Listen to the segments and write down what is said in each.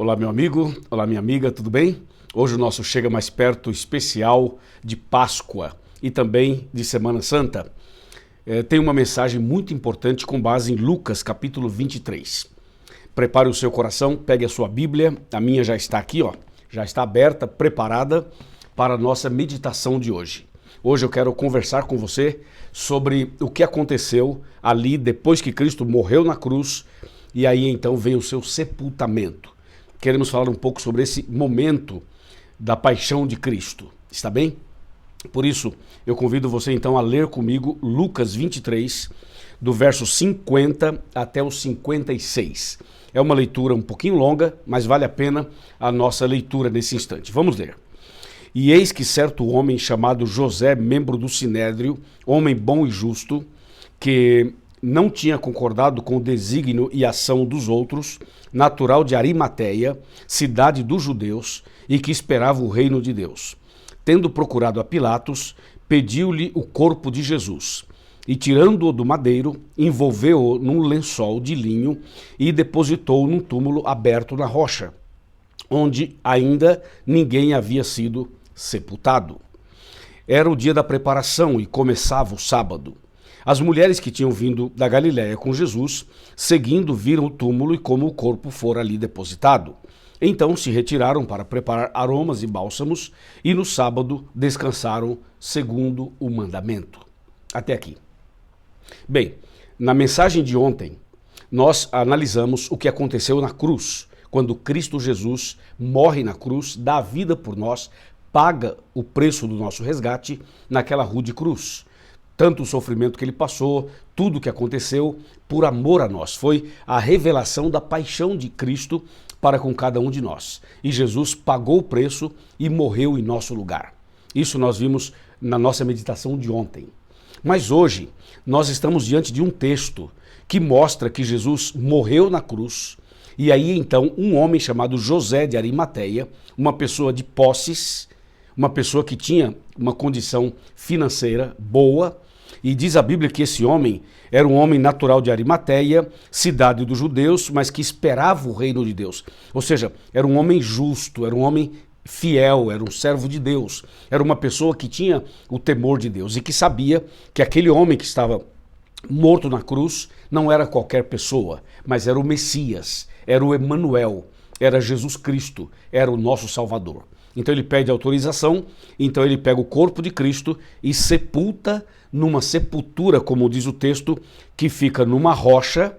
Olá, meu amigo, olá, minha amiga, tudo bem? Hoje o nosso Chega Mais Perto especial de Páscoa e também de Semana Santa. Tem uma mensagem muito importante com base em Lucas, capítulo 23. Prepare o seu coração, pegue a sua Bíblia, a minha já está aqui, já está aberta, preparada para a nossa meditação de hoje. Hoje eu quero conversar com você sobre o que aconteceu ali depois que Cristo morreu na cruz e aí então veio o seu sepultamento. Queremos falar um pouco sobre esse momento da paixão de Cristo, está bem? Por isso, eu convido você então a ler comigo Lucas 23, do verso 50 até o 56. É uma leitura um pouquinho longa, mas vale a pena a nossa leitura nesse instante. Vamos ler. E eis que certo homem chamado José, membro do Sinédrio, homem bom e justo, que não tinha concordado com o desígnio e ação dos outros, natural de Arimateia, cidade dos judeus, e que esperava o reino de Deus. Tendo procurado a Pilatos, pediu-lhe o corpo de Jesus, e tirando-o do madeiro, envolveu-o num lençol de linho e depositou-o num túmulo aberto na rocha, onde ainda ninguém havia sido sepultado. Era o dia da preparação e começava o sábado. As mulheres que tinham vindo da Galiléia com Jesus, seguindo, viram o túmulo e como o corpo fora ali depositado. Então se retiraram para preparar aromas e bálsamos e no sábado descansaram segundo o mandamento. Até aqui. Bem, na mensagem de ontem, nós analisamos o que aconteceu na cruz, quando Cristo Jesus morre na cruz, dá a vida por nós, paga o preço do nosso resgate naquela rude cruz. Tanto o sofrimento que ele passou, tudo o que aconteceu por amor a nós. Foi a revelação da paixão de Cristo para com cada um de nós. E Jesus pagou o preço e morreu em nosso lugar. Isso nós vimos na nossa meditação de ontem. Mas hoje nós estamos diante de um texto que mostra que Jesus morreu na cruz. E aí então um homem chamado José de Arimateia, uma pessoa de posses, uma pessoa que tinha uma condição financeira boa, e diz a Bíblia que esse homem era um homem natural de Arimateia, cidade dos judeus, mas que esperava o reino de Deus. Ou seja, era um homem justo, era um homem fiel, era um servo de Deus, era uma pessoa que tinha o temor de Deus e que sabia que aquele homem que estava morto na cruz não era qualquer pessoa, mas era o Messias, era o Emanuel, era Jesus Cristo, era o nosso Salvador. Então ele pede autorização, então ele pega o corpo de Cristo e sepulta numa sepultura, como diz o texto, que fica numa rocha,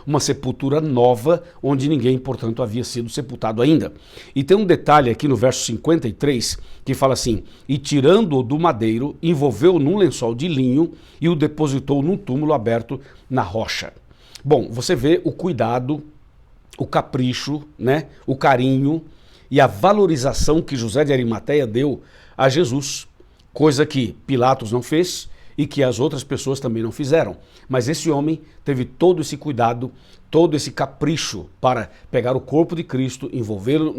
uma sepultura nova, onde ninguém, portanto, havia sido sepultado ainda. E tem um detalhe aqui no verso 53, que fala assim, e tirando-o do madeiro, envolveu-o num lençol de linho e o depositou num túmulo aberto na rocha. Bom, você vê o cuidado, o capricho, né, o carinho e a valorização que José de Arimateia deu a Jesus, coisa que Pilatos não fez e que as outras pessoas também não fizeram. Mas esse homem teve todo esse cuidado, todo esse capricho para pegar o corpo de Cristo, envolvê-lo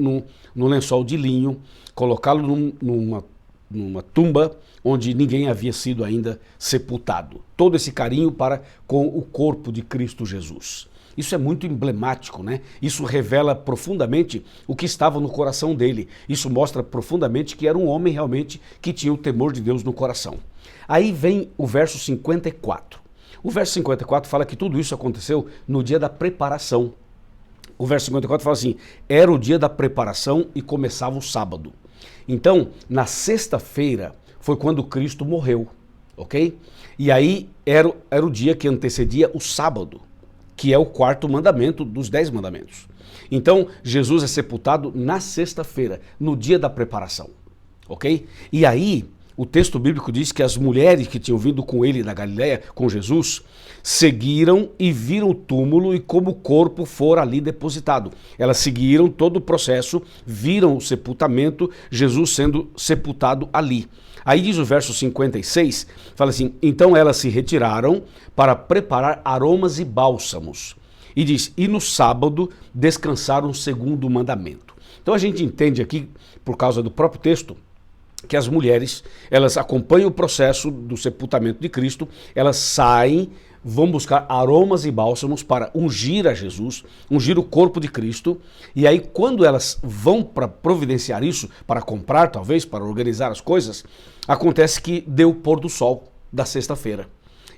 num lençol de linho, colocá-lo numa tumba onde ninguém havia sido ainda sepultado. Todo esse carinho para com o corpo de Cristo Jesus. Isso é muito emblemático, né? Isso revela profundamente o que estava no coração dele. Isso mostra profundamente que era um homem realmente que tinha o temor de Deus no coração. Aí vem o verso 54. O verso 54 fala que tudo isso aconteceu no dia da preparação. O verso 54 fala assim, era o dia da preparação e começava o sábado. Então, na sexta-feira foi quando Cristo morreu, ok? E aí era o dia que antecedia o sábado, que é o quarto mandamento dos 10 mandamentos. Então, Jesus é sepultado na sexta-feira, no dia da preparação, ok? E aí, o texto bíblico diz que as mulheres que tinham vindo com ele da Galiléia, com Jesus, seguiram e viram o túmulo e como o corpo fora ali depositado. Elas seguiram todo o processo, viram o sepultamento, Jesus sendo sepultado ali. Aí diz o verso 56, fala assim, então elas se retiraram para preparar aromas e bálsamos. E diz, e no sábado descansaram segundo o mandamento. Então a gente entende aqui, por causa do próprio texto, que as mulheres, elas acompanham o processo do sepultamento de Cristo, elas saem, vão buscar aromas e bálsamos para ungir a Jesus, ungir o corpo de Cristo, e aí quando elas vão para providenciar isso, para comprar talvez, para organizar as coisas, acontece que deu o pôr do sol da sexta-feira.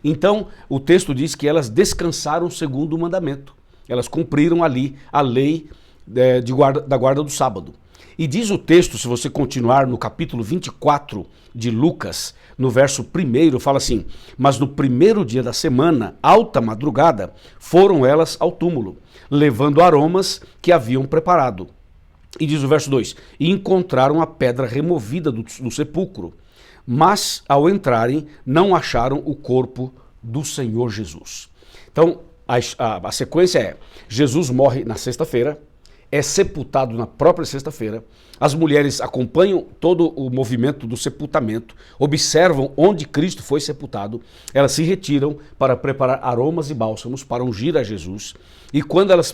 Então o texto diz que elas descansaram segundo o mandamento, elas cumpriram ali a lei da guarda do sábado. E diz o texto, se você continuar no capítulo 24 de Lucas, no verso 1, fala assim: mas no primeiro dia da semana, alta madrugada, foram elas ao túmulo, levando aromas que haviam preparado. E diz o verso 2, e encontraram a pedra removida do sepulcro, mas ao entrarem não acharam o corpo do Senhor Jesus. Então a sequência é, Jesus morre na sexta-feira, é sepultado na própria sexta-feira, as mulheres acompanham todo o movimento do sepultamento, observam onde Cristo foi sepultado, elas se retiram para preparar aromas e bálsamos para ungir a Jesus, e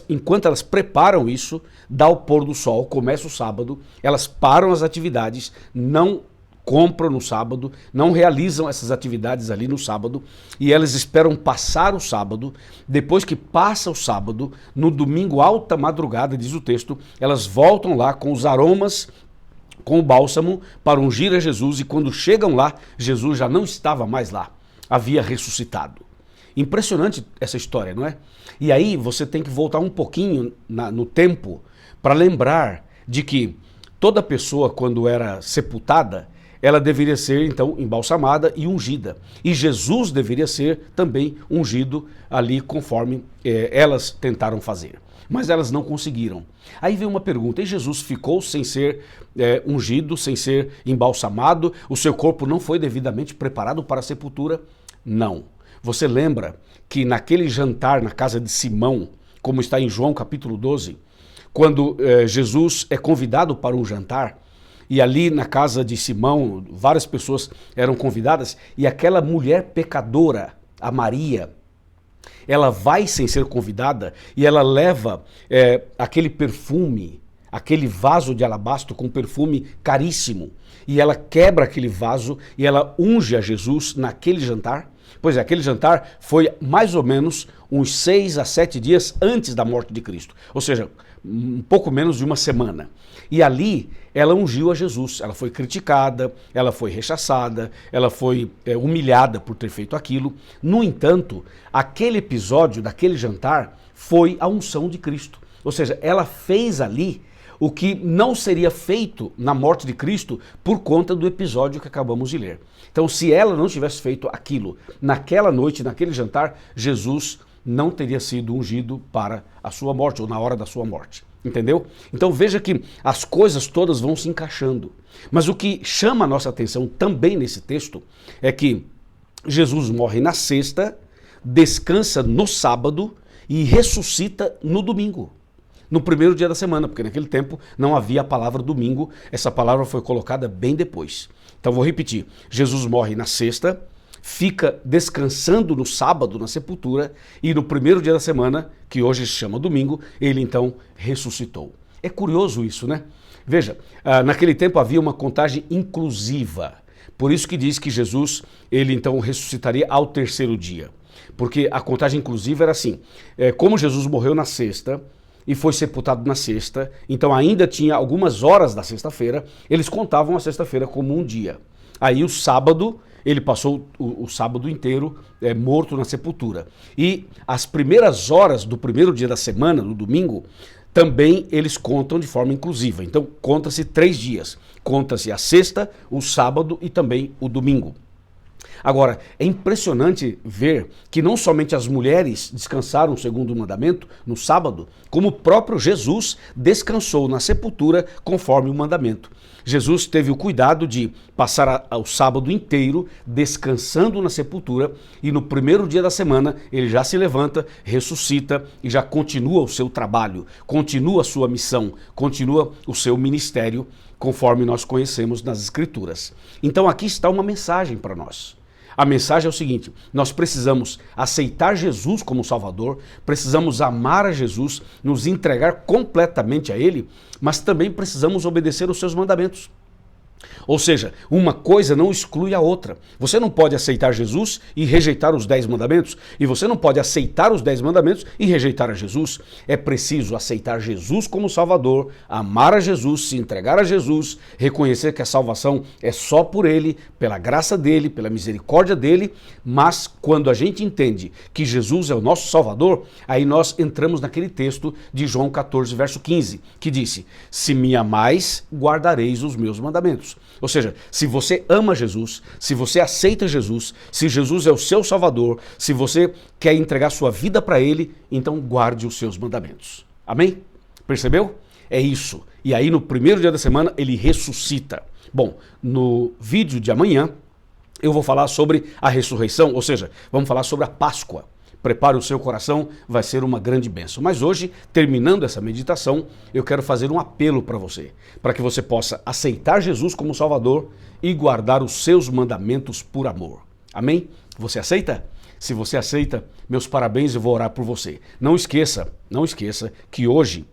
enquanto elas preparam isso, dá o pôr do sol, começa o sábado, elas param as atividades, não compram no sábado, não realizam essas atividades ali no sábado, e elas esperam passar o sábado. Depois que passa o sábado, no domingo alta madrugada, diz o texto, elas voltam lá com os aromas, com o bálsamo para ungir a Jesus, e quando chegam lá, Jesus já não estava mais lá, havia ressuscitado. Impressionante essa história, não é? E aí você tem que voltar um pouquinho no tempo para lembrar de que toda pessoa, quando era sepultada, ela deveria ser, então, embalsamada e ungida. E Jesus deveria ser também ungido ali conforme elas tentaram fazer. Mas elas não conseguiram. Aí vem uma pergunta, e Jesus ficou sem ser ungido, sem ser embalsamado? O seu corpo não foi devidamente preparado para a sepultura? Não. Você lembra que naquele jantar na casa de Simão, como está em João capítulo 12, quando Jesus é convidado para um jantar, e ali na casa de Simão, várias pessoas eram convidadas, e aquela mulher pecadora, a Maria, ela vai sem ser convidada e ela leva aquele perfume, aquele vaso de alabastro com perfume caríssimo, e ela quebra aquele vaso e ela unge a Jesus naquele jantar. Pois é, aquele jantar foi mais ou menos uns 6 a 7 dias antes da morte de Cristo, ou seja, um pouco menos de uma semana. E ali ela ungiu a Jesus, ela foi criticada, ela foi rechaçada, ela foi humilhada por ter feito aquilo. No entanto, aquele episódio daquele jantar foi a unção de Cristo, ou seja, ela fez ali o que não seria feito na morte de Cristo por conta do episódio que acabamos de ler. Então, se ela não tivesse feito aquilo naquela noite, naquele jantar, Jesus não teria sido ungido para a sua morte ou na hora da sua morte. Entendeu? Então veja que as coisas todas vão se encaixando. Mas o que chama a nossa atenção também nesse texto é que Jesus morre na sexta, descansa no sábado e ressuscita no domingo, no primeiro dia da semana, porque naquele tempo não havia a palavra domingo, essa palavra foi colocada bem depois. Então vou repetir, Jesus morre na sexta, fica descansando no sábado na sepultura e no primeiro dia da semana, que hoje se chama domingo, ele então ressuscitou. É curioso isso, né? Veja, naquele tempo havia uma contagem inclusiva, por isso que diz que Jesus, ele então ressuscitaria ao terceiro dia, porque a contagem inclusiva era assim, como Jesus morreu na sexta, e foi sepultado na sexta, então ainda tinha algumas horas da sexta-feira, eles contavam a sexta-feira como um dia. Aí o sábado, ele passou o sábado inteiro morto na sepultura. E as primeiras horas do primeiro dia da semana, no domingo, também eles contam de forma inclusiva. Então conta-se 3 dias, conta-se a sexta, o sábado e também o domingo. Agora, é impressionante ver que não somente as mulheres descansaram segundo o mandamento no sábado, como o próprio Jesus descansou na sepultura conforme o mandamento. Jesus teve o cuidado de passar o sábado inteiro descansando na sepultura e no primeiro dia da semana ele já se levanta, ressuscita e já continua o seu trabalho, continua a sua missão, continua o seu ministério conforme nós conhecemos nas Escrituras. Então aqui está uma mensagem para nós. A mensagem é o seguinte, nós precisamos aceitar Jesus como Salvador, precisamos amar a Jesus, nos entregar completamente a Ele, mas também precisamos obedecer os seus mandamentos. Ou seja, uma coisa não exclui a outra. Você não pode aceitar Jesus e rejeitar os 10 mandamentos, e você não pode aceitar os 10 mandamentos e rejeitar a Jesus. É preciso aceitar Jesus como Salvador, amar a Jesus, se entregar a Jesus, reconhecer que a salvação é só por Ele, pela graça dEle, pela misericórdia dEle, mas quando a gente entende que Jesus é o nosso Salvador, aí nós entramos naquele texto de João 14, verso 15, que disse: se me amais, guardareis os meus mandamentos. Ou seja, se você ama Jesus, se você aceita Jesus, se Jesus é o seu Salvador, se você quer entregar sua vida para Ele, então guarde os seus mandamentos. Amém? Percebeu? É isso. E aí no primeiro dia da semana ele ressuscita. Bom, no vídeo de amanhã eu vou falar sobre a ressurreição, ou seja, vamos falar sobre a Páscoa. Prepare o seu coração, vai ser uma grande bênção. Mas hoje, terminando essa meditação, eu quero fazer um apelo para você, para que você possa aceitar Jesus como Salvador e guardar os seus mandamentos por amor. Amém? Você aceita? Se você aceita, meus parabéns, eu vou orar por você. Não esqueça que hoje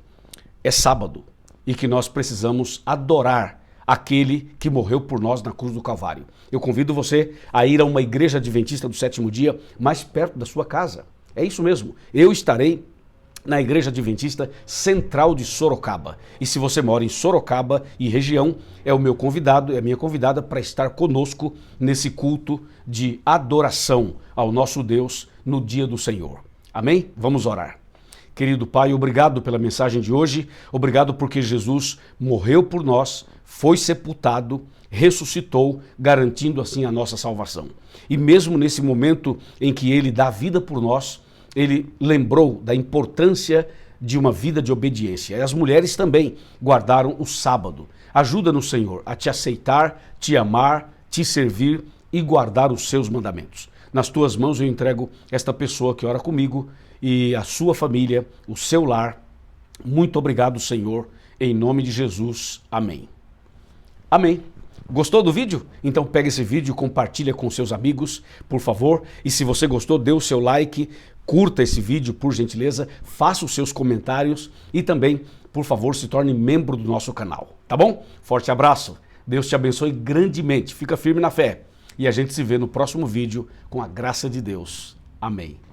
é sábado e que nós precisamos adorar aquele que morreu por nós na cruz do Calvário. Eu convido você a ir a uma igreja adventista do sétimo dia mais perto da sua casa. É isso mesmo. Eu estarei na igreja adventista central de Sorocaba. E se você mora em Sorocaba e região, é o meu convidado, é a minha convidada para estar conosco nesse culto de adoração ao nosso Deus no dia do Senhor. Amém? Vamos orar. Querido Pai, obrigado pela mensagem de hoje, obrigado porque Jesus morreu por nós, foi sepultado, ressuscitou, garantindo assim a nossa salvação. E mesmo nesse momento em que Ele dá vida por nós, Ele lembrou da importância de uma vida de obediência. E as mulheres também guardaram o sábado. Ajuda-nos, Senhor, a te aceitar, te amar, te servir e guardar os seus mandamentos. Nas tuas mãos eu entrego esta pessoa que ora comigo e a sua família, o seu lar. Muito obrigado, Senhor, em nome de Jesus. Amém. Amém. Gostou do vídeo? Então pega esse vídeo e compartilha com seus amigos, por favor. E se você gostou, dê o seu like, curta esse vídeo, por gentileza, faça os seus comentários e também, por favor, se torne membro do nosso canal, tá bom? Forte abraço, Deus te abençoe grandemente, fica firme na fé. E a gente se vê no próximo vídeo com a graça de Deus. Amém.